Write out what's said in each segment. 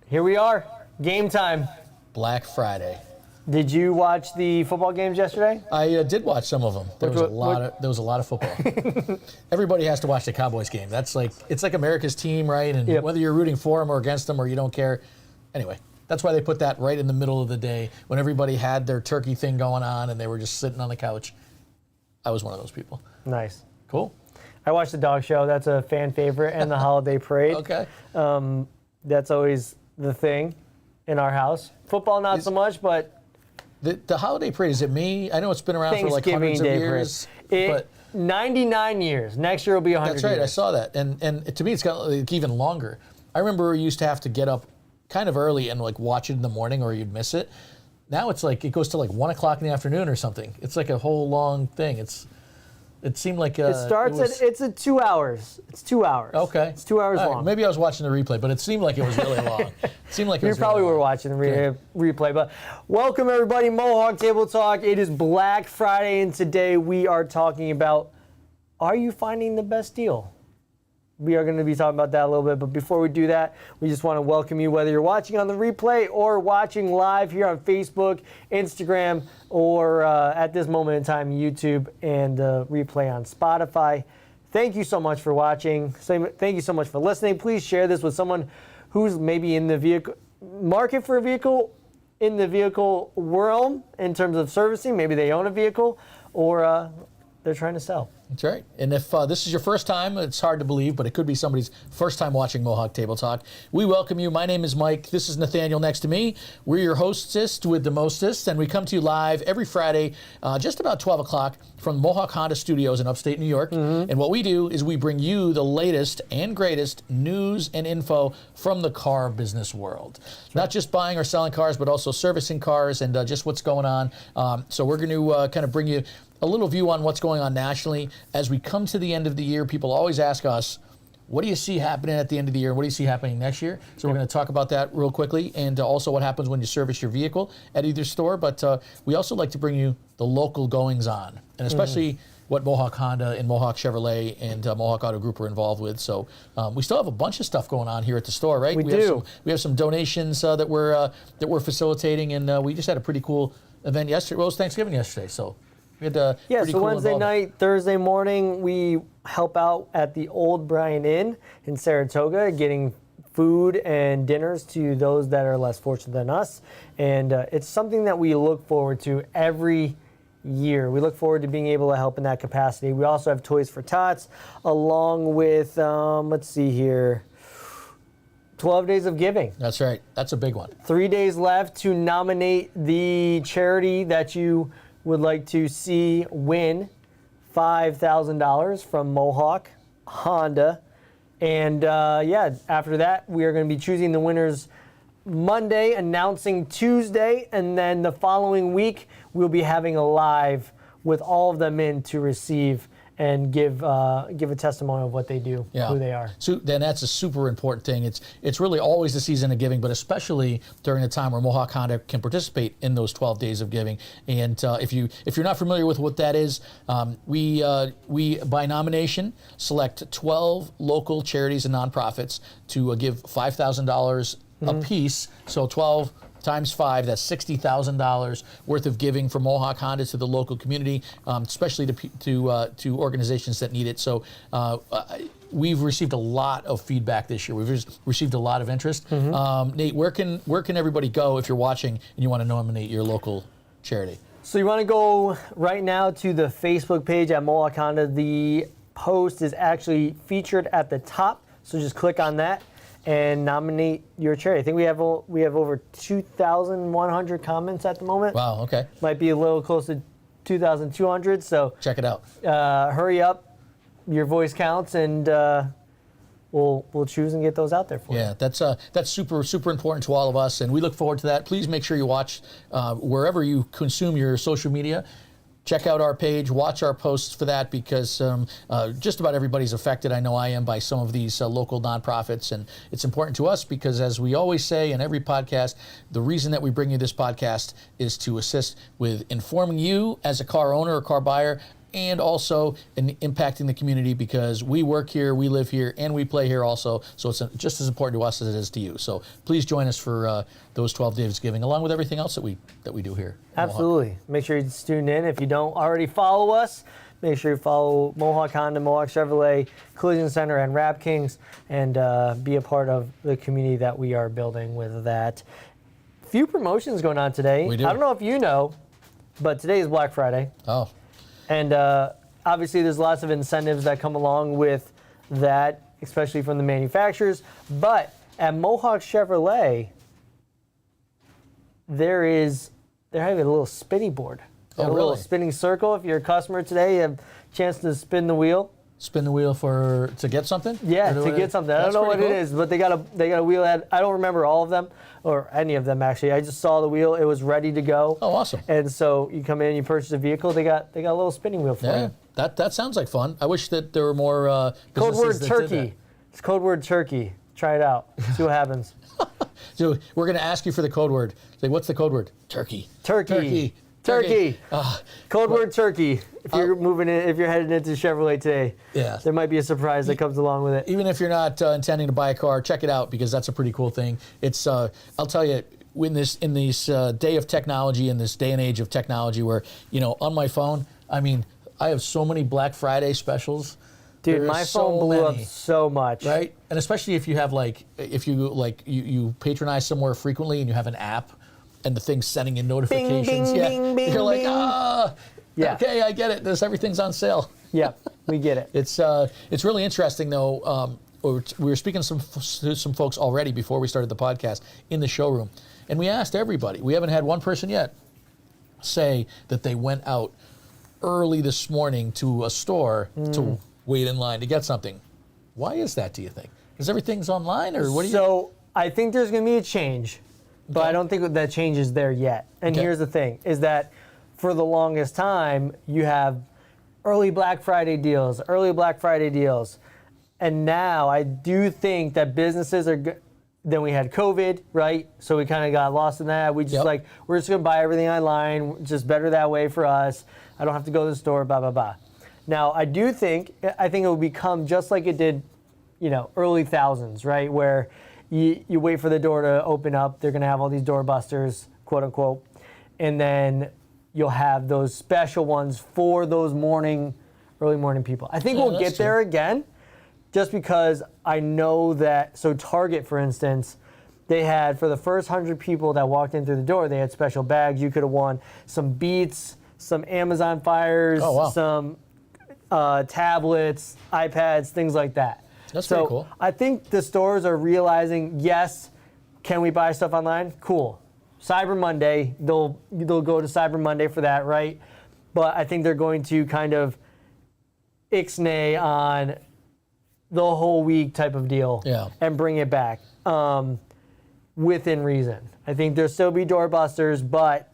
Here we are, game time. Black Friday. Did you watch the football games yesterday? I did watch some of them. There was a lot of football. Everybody has to watch the Cowboys game. It's like America's team, right? And whether you're rooting for them or against them or you don't care. Anyway, that's why they put that right in the middle of the day when everybody had their turkey thing going on and they were just sitting on the couch. I was one of those people. Nice. Cool. I watched the dog show. That's a fan favorite, and the holiday parade. Okay. That's always the thing in our house. Football, not so much, but... The holiday parade, is it me? I know it's been around for like hundreds of years. But 99 years. Next year will be 100 That's right. years. I saw that. And to me, it's got like even longer. I remember we used to have to get up kind of early and like watch it in the morning or you'd miss it. Now it's like it goes to like 1 o'clock in the afternoon or something. It's like a whole long thing. It seemed like it starts it's 2 hours. It's 2 hours. Okay. It's 2 hours long. Maybe I was watching the replay, but it seemed like it was really long. It seemed like it was You probably really were long. watching the replay. But welcome everybody, Mohawk Table Talk. It is Black Friday, and today we are talking about, are you finding the best deal? We are going to be talking about that a little bit, but before we do that, we just want to welcome you, whether you're watching on the replay or watching live here on Facebook, Instagram, or at this moment in time, YouTube, and replay on Spotify. Thank you so much for watching. Thank you so much for listening. Please share this with someone who's maybe in the vehicle market for a vehicle, in the vehicle world in terms of servicing. Maybe they own a vehicle, or they're trying to sell. That's right. And if this is your first time, it's hard to believe, but it could be somebody's first time watching Mohawk Table Talk. We welcome you. My name is Mike. This is Nathaniel next to me. We're your hostest with the mostest, and we come to you live every Friday, just about 12 o'clock from Mohawk Honda Studios in upstate New York. Mm-hmm. And what we do is we bring you the latest and greatest news and info from the car business world. Right. Not just buying or selling cars, but also servicing cars and just what's going on. So we're going to kind of bring you a little view on what's going on nationally. As we come to the end of the year, people always ask us, what do you see happening at the end of the year? What do you see happening next year? So we're going to talk about that real quickly, and also what happens when you service your vehicle at either store. But we also like to bring you the local goings-on, and especially what Mohawk Honda and Mohawk Chevrolet and Mohawk Auto Group are involved with. So we still have a bunch of stuff going on here at the store, right? We have some donations that we're facilitating, and we just had a pretty cool event yesterday. Well, it was Thanksgiving yesterday, so. We had so cool Wednesday night, Thursday morning, we help out at the Old Bryan Inn in Saratoga, getting food and dinners to those that are less fortunate than us. And it's something that we look forward to every year. We look forward to being able to help in that capacity. We also have Toys for Tots, along with, let's see here, 12 Days of Giving. That's right. That's a big one. 3 days left to nominate the charity that you would like to see win $5,000 from Mohawk Honda. And after that, we are going to be choosing the winners Monday, announcing Tuesday, and then the following week, we'll be having a live with all of them in to receive and give a testimony of what they do, who they are. So then that's a super important thing. It's really always the season of giving, but especially during the time where Mohawk Honda can participate in those 12 days of giving. And if you're not familiar with what that is, we by nomination select 12 local charities and nonprofits to give $5,000 a piece. So 12 times 5, that's $60,000 worth of giving from Mohawk Honda to the local community, especially to organizations that need it. So we've received a lot of feedback this year. We've received a lot of interest. Nate, where can everybody go if you're watching and you want to nominate your local charity? So you want to go right now to the Facebook page at Mohawk Honda. The post is actually featured at the top, so just click on that and nominate your charity. I think we have over 2,100 comments at the moment. Wow, okay. Might be a little close to 2,200, so check it out. Hurry up, your voice counts, and we'll choose and get those out there for you. Yeah, that's super important to all of us, and we look forward to that. Please make sure you watch wherever you consume your social media. Check out our page, watch our posts for that, because just about everybody's affected. I know I am, by some of these local nonprofits, and it's important to us because, as we always say in every podcast, the reason that we bring you this podcast is to assist with informing you as a car owner or car buyer and also in impacting the community because we work here, we live here, and we play here also. So it's just as important to us as it is to you. So please join us for those 12 days of giving, along with everything else that we do here. Absolutely. Make sure you tune in. If you don't already follow us, make sure you follow Mohawk Honda, Mohawk Chevrolet, Collision Center, and Rap Kings, and be a part of the community that we are building with that. Few promotions going on today. We do. I don't know if you know, but today is Black Friday. Oh. And obviously there's lots of incentives that come along with that, especially from the manufacturers. But at Mohawk Chevrolet, they're having a little spinning board. Oh, a really? little spinning circle. If you're a customer today, you have a chance to spin the wheel. Spin the wheel to get something? Yeah, to get something. I don't know what it is, but they got a wheel that I don't remember all of them or any of them actually. I just saw the wheel; it was ready to go. Oh, awesome! And so you come in, you purchase a vehicle. They got a little spinning wheel for you. That sounds like fun. I wish that there were more. Code word that turkey. It's code word turkey. Try it out. See what happens. So we're going to ask you for the code word. Say, what's the code word? Turkey. Turkey. Code word turkey. If you're if you're heading into Chevrolet today, there might be a surprise that comes along with it. Even if you're not intending to buy a car, check it out because that's a pretty cool thing. It's I'll tell you, in this day of technology, in this day and age of technology, where on my phone, I mean, I have so many Black Friday specials. Dude, my phone blew up so much. Right, and especially if you have if you patronize somewhere frequently and you have an app. And the thing's sending in notifications. Bing, bing, bing, you're like, yeah. Okay, I get it. Everything's on sale. Yeah, we get it. It's really interesting though. We were speaking to some folks already before we started the podcast in the showroom, and we asked everybody. We haven't had one person yet say that they went out early this morning to a store to wait in line to get something. Why is that? Do you think? Because everything's online, or what do you? So I think there's going to be a change. But I don't think that change is there yet. And here's the thing, is that for the longest time, you have early Black Friday deals. And now I do think that businesses are good. Then we had COVID, right? So we kind of got lost in that. We just we're just going to buy everything online. Just better that way for us. I don't have to go to the store, blah, blah, blah. Now, I think it will become just like it did, early thousands, right? Where you wait for the door to open up. They're going to have all these doorbusters, quote unquote. And then you'll have those special ones for those early morning people. I think we'll get there again just because I know that. So Target, for instance, they had, for the first 100 people that walked in through the door, they had special bags. You could have won some Beats, some Amazon Fires, some tablets, iPads, things like that. That's pretty cool. I think the stores are realizing, yes, can we buy stuff online? Cool. Cyber Monday, they'll go to Cyber Monday for that, right? But I think they're going to kind of ixnay on the whole week type of deal and bring it back within reason. I think there'll still be doorbusters, but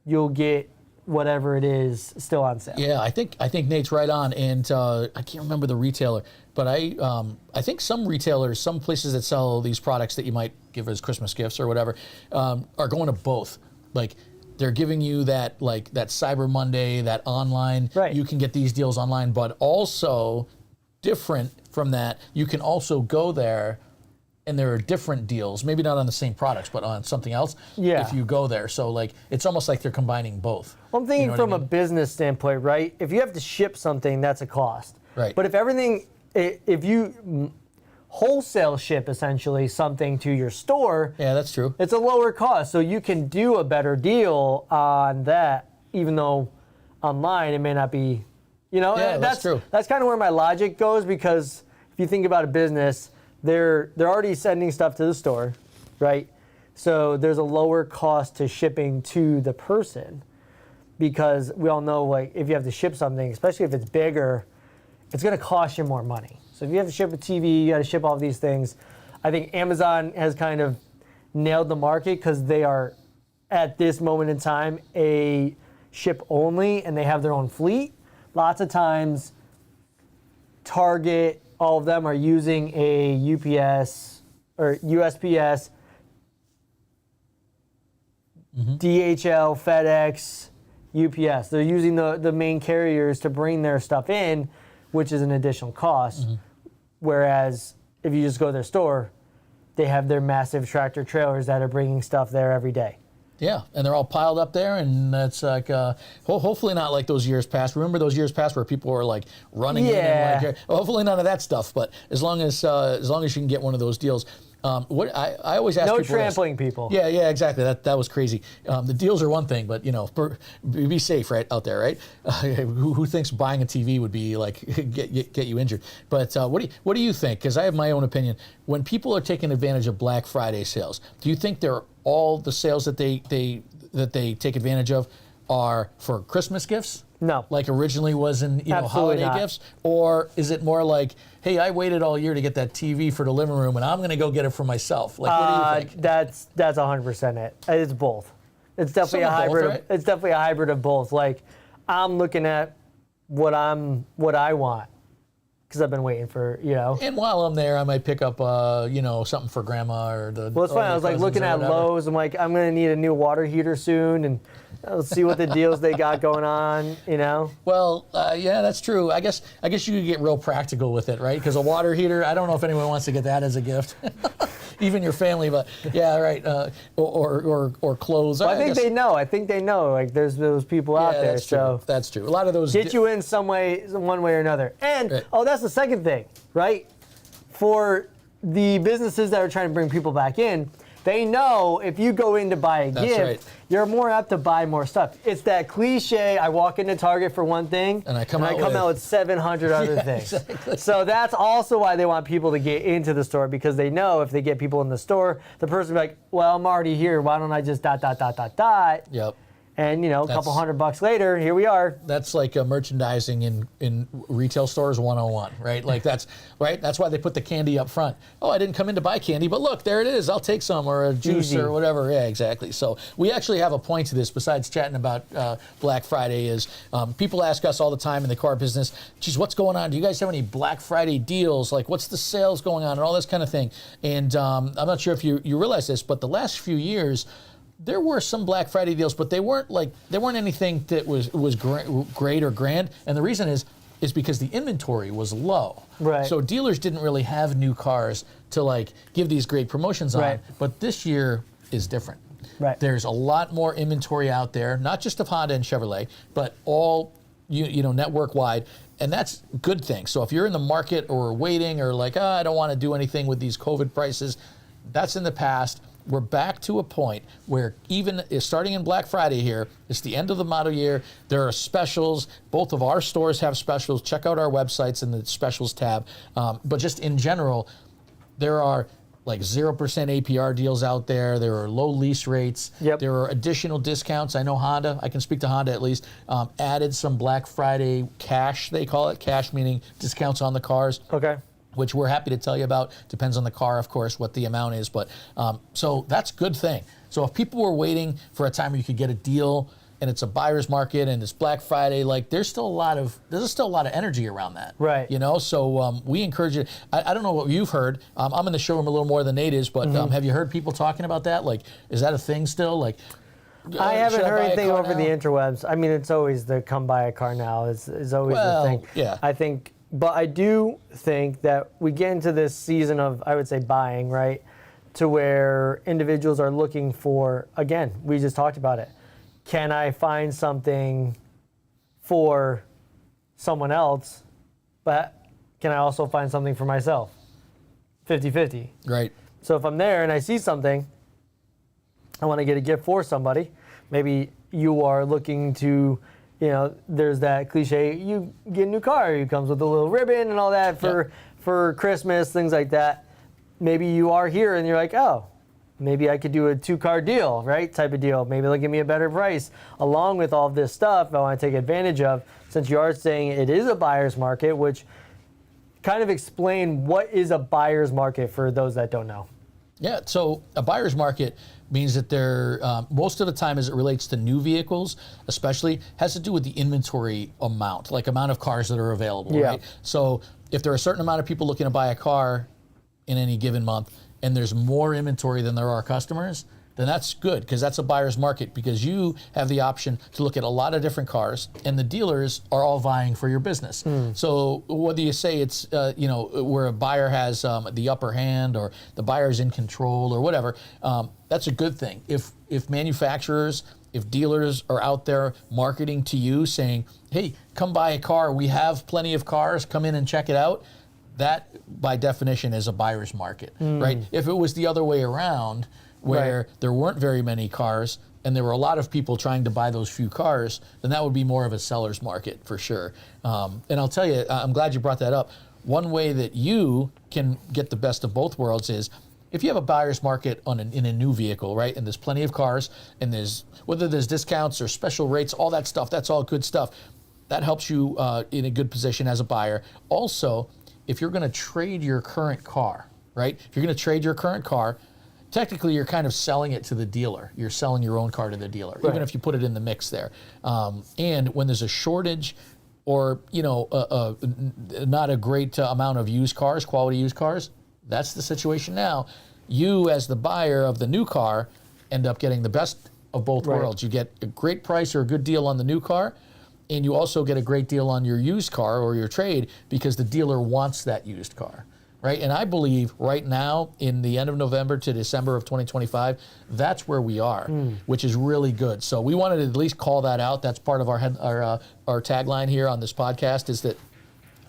you'll get whatever it is still on sale. Yeah, I think Nate's right on, and I can't remember the retailer, but I think some retailers, some places that sell these products that you might give as Christmas gifts or whatever, are going to both. Like they're giving you that Cyber Monday, that online. Right. You can get these deals online, but also different from that, you can also go there. And there are different deals, maybe not on the same products, but on something else. Yeah. If you go there, so it's almost like they're combining both. Well, I'm thinking from a business standpoint, right? If you have to ship something, that's a cost. Right. But if you wholesale ship essentially something to your store, yeah, that's true. It's a lower cost, so you can do a better deal on that, even though online it may not be. Yeah, that's true. That's kind of where my logic goes because if you think about a business. They're already sending stuff to the store, right? So there's a lower cost to shipping to the person because we all know if you have to ship something, especially if it's bigger, it's going to cost you more money. So if you have to ship a TV, you got to ship all these things. I think Amazon has kind of nailed the market because they are at this moment in time a ship only and they have their own fleet. Lots of times Target, all of them are using a UPS or USPS, DHL, FedEx, UPS. They're using the main carriers to bring their stuff in, which is an additional cost. Whereas if you just go to their store, they have their massive tractor trailers that are bringing stuff there every day. Yeah, and they're all piled up there, and that's like, hopefully not like those years past. Remember those years past where people were like running in and like, hopefully none of that stuff. But as long as you can get one of those deals. What I always ask no people trampling people. Yeah, exactly. That was crazy. The deals are one thing, but be safe right out there, right? Who thinks buying a TV would be like get you injured? But what do you think? Because I have my own opinion. When people are taking advantage of Black Friday sales, do you think they're all the sales that they take advantage of are for Christmas gifts? No. Like originally was in Absolutely holiday not. gifts? Or is it more like, hey, I waited all year to get that TV for the living room and I'm going to go get it for myself? Like, what do you think? That's 100% it. It's both. It's definitely Some a of both, hybrid. right? It's definitely a hybrid of both. Like, I'm looking at what I want because I've been waiting for, And while I'm there, I might pick up, something for grandma or the. Well, it's funny. I was like looking at Lowe's. I'm like, I'm gonna need a new water heater soon, and let's see what the deals they got going on. Well, yeah, that's true. I guess you could get real practical with it, right? Because a water heater, I don't know if anyone wants to get that as a gift, even your family. But yeah, right. Or clothes. Well, I think they know. I think they know. Like, there's those people out there. That's true. So That's true. A lot of those get you in some way, one way or another. And Right. that's the second thing, right? For the businesses that are trying to bring people back in, they know if you go in to buy a gift, right. you're more apt to buy more stuff. It's that cliche, I walk into Target for one thing, And I come out with 700 other things. Exactly. So that's also why they want people to get into the store, because they know if they get people in the store, the person will be like, well, I'm already here, why don't I just ... Yep. And, a couple $100 later, here we are. That's like merchandising in retail stores 101, right? Like that's right. That's why they put the candy up front. Oh, I didn't come in to buy candy, but look, there it is. I'll take some, or a juice, Easy. or whatever. Yeah, exactly. So we actually have a point to this. Besides chatting about Black Friday, is people ask us all the time in the car business, geez, what's going on? Do you guys have any Black Friday deals? Like, what's the sales going on, and all this kind of thing? And I'm not sure if you realize this, but the last few years, there were some Black Friday deals, but they weren't anything that was great or grand. And the reason is because the inventory was low. Right. So dealers didn't really have new cars to give these great promotions on. Right. But this year is different. Right. There's a lot more inventory out there, not just of Honda and Chevrolet, but all network wide. And that's a good thing. So if you're in the market or waiting or I don't want to do anything with these COVID prices, that's in the past. We're back to a point where even starting in Black Friday here, it's the end of the model year. There are specials. Both of our stores have specials. Check out our websites in the specials tab. But just in general, there are 0% APR deals out there. There are low lease rates. Yep. There are additional discounts. I know Honda, I can speak to Honda at least, added some Black Friday cash, they call it. Cash meaning discounts on the cars. Okay. Which we're happy to tell you about. Depends on the car, of course, what the amount is. But so that's a good thing. So if people were waiting for a time where you could get a deal and it's a buyer's market and it's Black Friday, there's still a lot of energy around that. Right. So we encourage you. I don't know what you've heard. I'm in the showroom a little more than Nate is, but have you heard people talking about that? Is that a thing still? I haven't heard buy a anything car over now? the interwebs. I mean, it's always the come buy a car now is always the thing. Yeah. I think, but I do think that we get into this season of, I would say, buying, right? To where individuals are looking for, again, we just talked about it. Can I find something for someone else, but can I also find something for myself? 50-50. Right. So if I'm there and I see something, I want to get a gift for somebody. Maybe you are looking to, there's that cliche, you get a new car, it comes with a little ribbon and all that for Christmas, things like that. Maybe you are here and you're like, oh, maybe I could do a 2-car deal, right? Type of deal. Maybe they'll give me a better price. Along with all this stuff I want to take advantage of, since you are saying it is a buyer's market, which kind of explain what is a buyer's market for those that don't know. Yeah, so a buyer's market means that they're, most of the time as it relates to new vehicles, especially, has to do with the inventory amount, amount of cars that are available, Yeah. right? So if there are a certain amount of people looking to buy a car in any given month, and there's more inventory than there are customers, then that's good, because that's a buyer's market, because you have the option to look at a lot of different cars, and the dealers are all vying for your business. So whether you say it's where a buyer has the upper hand, or the buyer's in control, or whatever, that's a good thing. If manufacturers, if dealers are out there marketing to you saying, hey, come buy a car, we have plenty of cars, come in and check it out, that by definition is a buyer's market, right? If it was the other way around, where there weren't very many cars and there were a lot of people trying to buy those few cars, then that would be more of a seller's market for sure. And I'll tell you, I'm glad you brought that up. One way that you can get the best of both worlds is if you have a buyer's market in a new vehicle, right? And there's plenty of cars, and whether there's discounts or special rates, all that stuff, that's all good stuff. That helps you in a good position as a buyer. Also, if you're gonna trade your current car, right? If you're gonna trade your current car, technically you're kind of selling it to the dealer. You're selling your own car to the dealer, even if you put it in the mix there. And when there's a shortage, or not a great amount of used cars, quality used cars, that's the situation now. You, as the buyer of the new car, end up getting the best of both worlds. You get a great price or a good deal on the new car, and you also get a great deal on your used car or your trade, because the dealer wants that used car, right? And I believe right now, in the end of November to December of 2025, that's where we are, which is really good. So we wanted to at least call that out. That's part of our tagline here on this podcast, is that,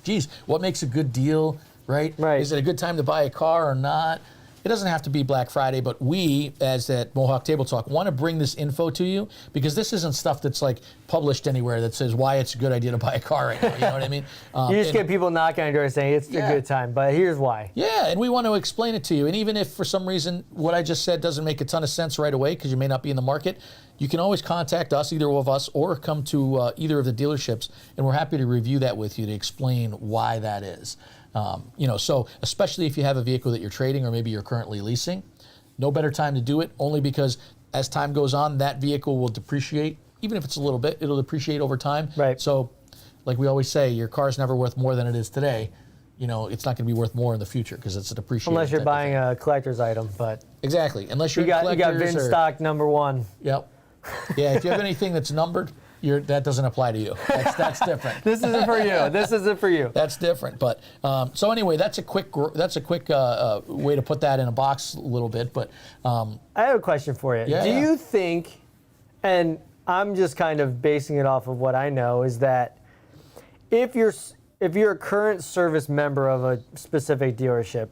geez, what makes a good deal, right? Is it a good time to buy a car or not? It doesn't have to be Black Friday, but we, as at Mohawk Table Talk, want to bring this info to you, because this isn't stuff that's like published anywhere that says why it's a good idea to buy a car right now. You know what I mean? You just get people knocking on your door saying it's a good time, but here's why. Yeah, and we want to explain it to you. And even if for some reason what I just said doesn't make a ton of sense right away, because you may not be in the market, you can always contact us, either of us, or come to either of the dealerships, and we're happy to review that with you to explain why that is. So especially if you have a vehicle that you're trading, or maybe you're currently leasing, no better time to do it, only because as time goes on, that vehicle will depreciate. Even if it's a little bit, it'll depreciate over time. Right. So like we always say, your car's never worth more than it is today. It's not going to be worth more in the future, because it's a depreciating. Unless you're buying a collector's item, but. Exactly, unless you're you got VIN stock number 1. Yep. Yeah, if you have anything that's numbered, that doesn't apply to you. That's different. This isn't for you. This isn't for you. That's different. But so anyway, that's a quick way to put that in a box a little bit. But I have a question for you. Yeah, Do you think, and I'm just kind of basing it off of what I know, is that if you're a current service member of a specific dealership,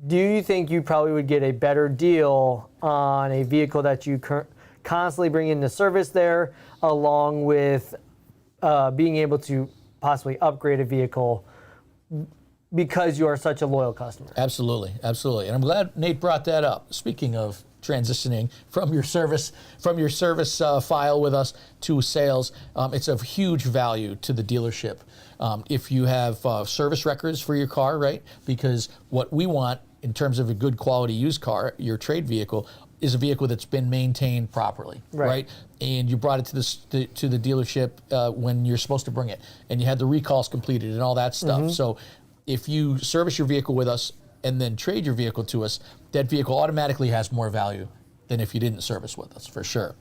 do you think you probably would get a better deal on a vehicle that you constantly bring into service there, along with being able to possibly upgrade a vehicle because you are such a loyal customer? Absolutely, absolutely. And I'm glad Nate brought that up. Speaking of transitioning from your service file with us to sales, it's of huge value to the dealership. If you have service records for your car, right? Because what we want in terms of a good quality used car, your trade vehicle, is a vehicle that's been maintained properly, right? And you brought it to the dealership when you're supposed to bring it, and you had the recalls completed and all that stuff. So if you service your vehicle with us and then trade your vehicle to us, that vehicle automatically has more value than if you didn't service with us, for sure.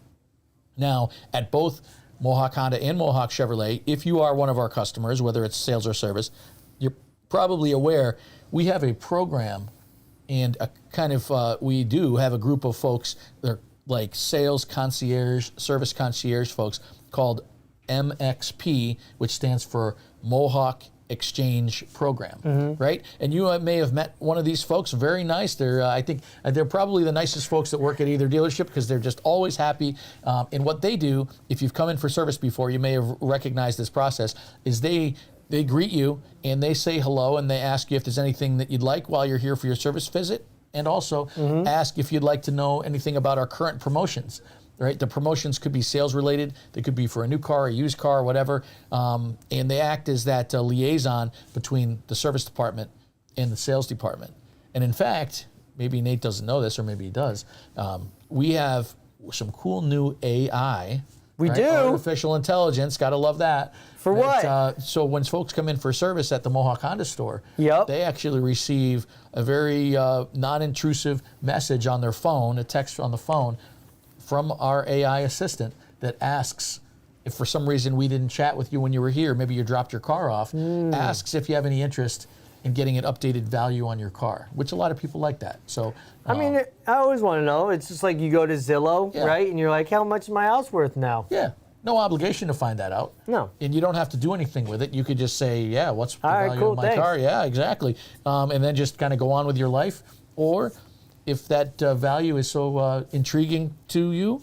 Now, at both Mohawk Honda and Mohawk Chevrolet, if you are one of our customers, whether it's sales or service, you're probably aware we have a program, and we do have a group of folks that are like sales concierge, service concierge folks, called MXP, which stands for Mohawk Exchange Program, right? And you may have met one of these folks. Very nice. I think they're probably the nicest folks that work at either dealership, because they're just always happy. And what they do, if you've come in for service before, you may have recognized this process, is they greet you and they say hello, and they ask you if there's anything that you'd like while you're here for your service visit, and also ask if you'd like to know anything about our current promotions. Right, the promotions could be sales related. They could be for a new car, a used car, whatever. And they act as that liaison between the service department and the sales department. And in fact, maybe Nate doesn't know this, or maybe he does. We have some cool new AI We right? do. Artificial intelligence, gotta love that. For what? So when folks come in for service at the Mohawk Honda store, Yep. they actually receive a very non-intrusive message on their phone, a text on the phone from our AI assistant that asks if for some reason we didn't chat with you when you were here, maybe you dropped your car off, asks if you have any interest in getting an updated value on your car, which a lot of people like that. So I mean, I always want to know. It's just like you go to Zillow, Yeah. right? And you're like, how much is my house worth now? yeah, no obligation to find that out. No. And you don't have to do anything with it. You could just say, yeah, what's the All right, value cool, of my thanks. car? Yeah, exactly. And then just kind of go on with your life. Or if that value is so intriguing to you,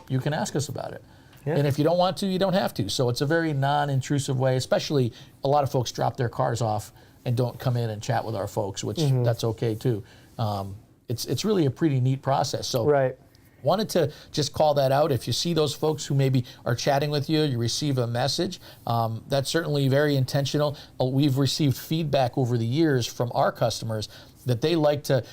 you can ask us about it. Yeah. And if you don't want to, you don't have to. So it's a very non-intrusive way, especially a lot of folks drop their cars off and don't come in and chat with our folks, which that's okay too. It's really a pretty neat process. So Right. wanted to just call that out. If you see those folks who maybe are chatting with you, you receive a message, that's certainly very intentional. We've received feedback over the years from our customers that they like to,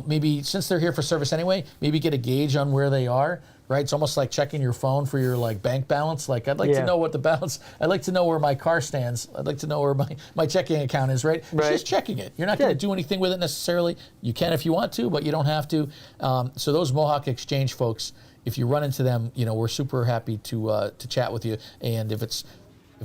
maybe since they're here for service anyway, maybe get a gauge on where they are. Right, it's almost like checking your phone for your bank balance. Like I'd like to know what the balance. I'd like to know where my car stands. I'd like to know where my checking account is. Right, It's just checking it. You're not going to do anything with it necessarily. You can if you want to, but you don't have to. So those Mohawk Exchange folks, if you run into them, we're super happy to chat with you. And if it's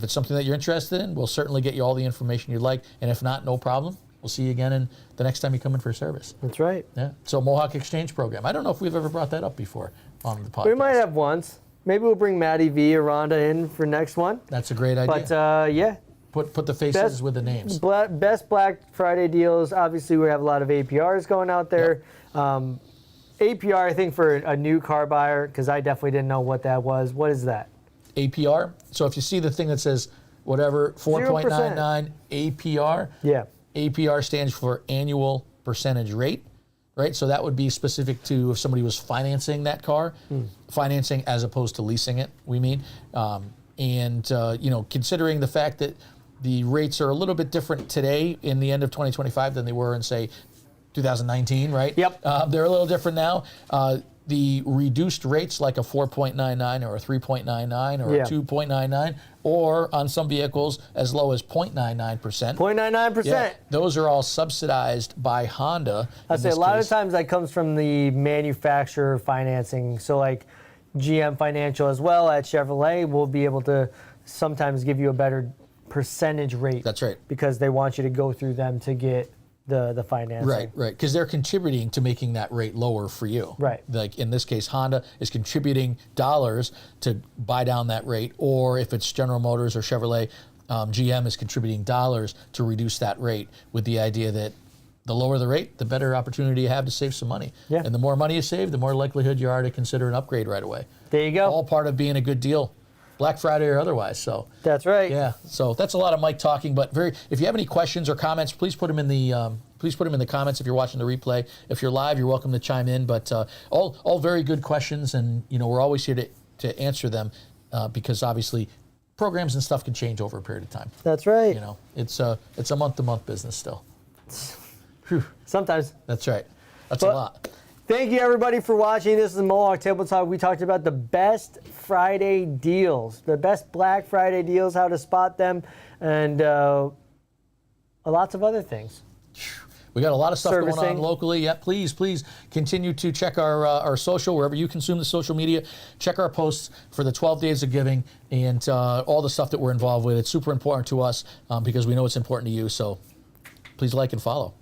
something that you're interested in, we'll certainly get you all the information you'd like. And if not, no problem. We'll see you again the next time you come in for service. That's right. Yeah. So Mohawk Exchange Program. I don't know if we've ever brought that up before on the podcast. We might have once. Maybe we'll bring Maddie V or Rhonda in for next one. That's a great idea. But yeah, Put the faces with the names. best Black Friday deals. Obviously, we have a lot of APRs going out there. APR, I think, for a new car buyer, because I definitely didn't know what that was. What is that? APR. So if you see the thing that says whatever 4.99 APR, Yeah. APR stands for annual percentage rate, right? So that would be specific to if somebody was financing that car, financing as opposed to leasing it, we mean. Considering the fact that the rates are a little bit different today in the end of 2025 than they were in, say, 2019, right? Yep. They're a little different now. The reduced rates like a 4.99 or a 3.99 or a 2.99, or on some vehicles as low as 0.99%. 0.99%. Yeah, those are all subsidized by Honda. I say a lot of times that comes from the manufacturer financing. So like GM Financial as well at Chevrolet will be able to sometimes give you a better percentage rate. That's right. Because they want you to go through them to get the financing. Right. Because they're contributing to making that rate lower for you. Right. Like in this case, Honda is contributing dollars to buy down that rate, or if it's General Motors or Chevrolet, GM is contributing dollars to reduce that rate, with the idea that the lower the rate, the better opportunity you have to save some money. Yeah. And the more money you save, the more likelihood you are to consider an upgrade right away. There you go. All part of being a good deal, Black Friday or otherwise. So That's right. yeah, so that's a lot of Mike talking, but if you have any questions or comments, please put them in the comments if you're watching the replay. If you're live, you're welcome to chime in. But all very good questions, and we're always here to answer them because obviously programs and stuff can change over a period of time. That's right. It's a month-to-month business still. Whew. Sometimes. That's right. That's a lot. Thank you, everybody, for watching. This is Mohawk Table Talk. We talked about the best Friday deals, the best Black Friday deals, how to spot them, and lots of other things. We got a lot of stuff going Servicing. on locally. Yeah, please continue to check our social, wherever you consume the social media. Check our posts for the 12 days of giving and all the stuff that we're involved with. It's super important to us because we know it's important to you. So please like and follow.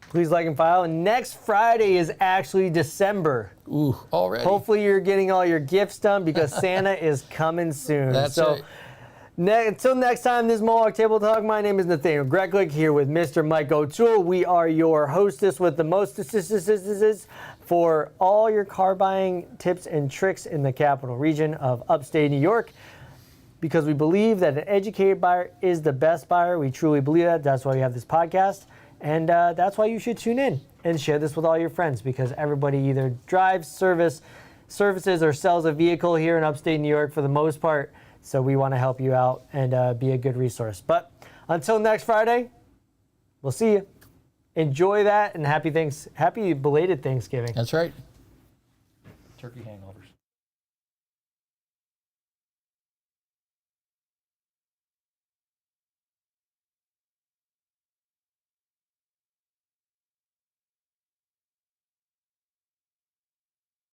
Please like and follow. And next Friday is actually December. Ooh, already. Hopefully you're getting all your gifts done because Santa is coming soon. That's so it. Until next time, this is Mohawk Table Talk. My name is Nathaniel Greglick here with Mr. Mike O'Toole. We are your hostess with the mostest for all your car buying tips and tricks in the capital region of upstate New York. Because we believe that an educated buyer is the best buyer. We truly believe that. That's why we have this podcast. And that's why you should tune in and share this with all your friends, because everybody either drives, services, or sells a vehicle here in upstate New York for the most part. So we want to help you out and be a good resource. But until next Friday, we'll see you. Enjoy that, and happy belated Thanksgiving. That's right. Turkey hangovers.